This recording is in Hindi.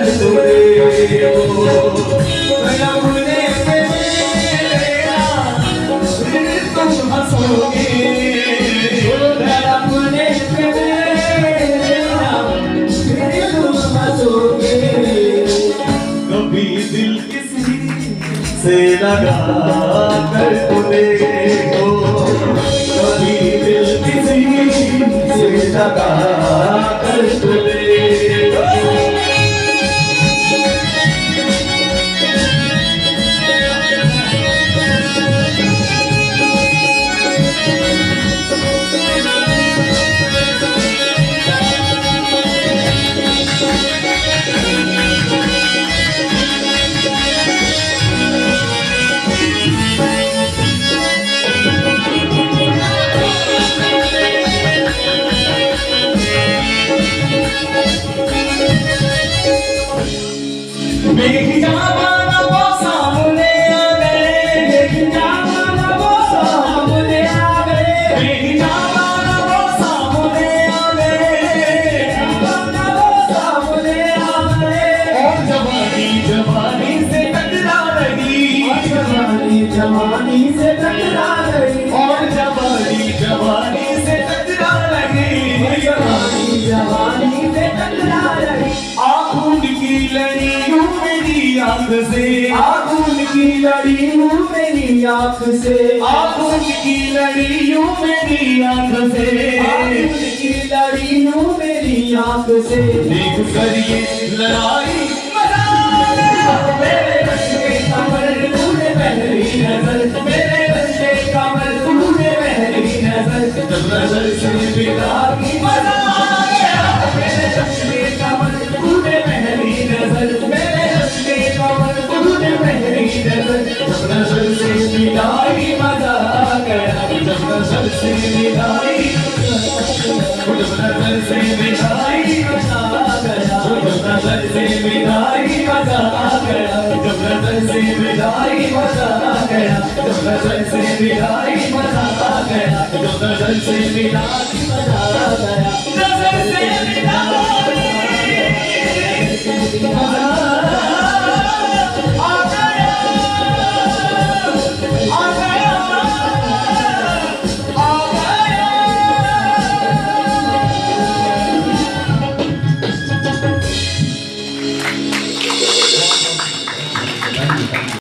तुले मेरा भूलने पे मेरा फिर तुम हंसोगे मेरा भूलने पे मेरा फिर तुम हंसोगे कभी दिल किसी से लगा कर तुले कभी दिल किसी से लगा कर तुले मेरी जवाना वो सामने आ गए मेरी जवाना वो सामने आ गए मेरी जवाना वो सामने आ गए जवाना वो सामने आ गए और जवानी जवानी से टकरा रही जवानी जवानी से टकरा रही और जवानी जवानी से टकरा रही जवानी जवानी से टकरा रही आँखों की लड़ी आँख से आँखों की लड़ी हूँ मेरी आँख से आँखों की लड़ी हूँ मेरी आँख से आँखों की लड़ी हूँ मेरी आँख से देख कर ये लड़ाई मेरे बच्चे कमर तूने पहली नजर मेरे बच्चे कमर तूने पहली नजर जब नजर से बिना की मजा आ गया मेरे बच्चे कमर तूने पहली नजर मेरे जब नजर से मिलाई मजा आ गया जब नजर से मिलाई जब नजर से मिलाई मजा आ गया जब नजर से मिलाई मजा आ गया जब नजर से मिलाई मजा आ गया जब नजर से मिलाई मजा आ गया जब नजर से मिलाई मजा आ गया नजर से मिलाई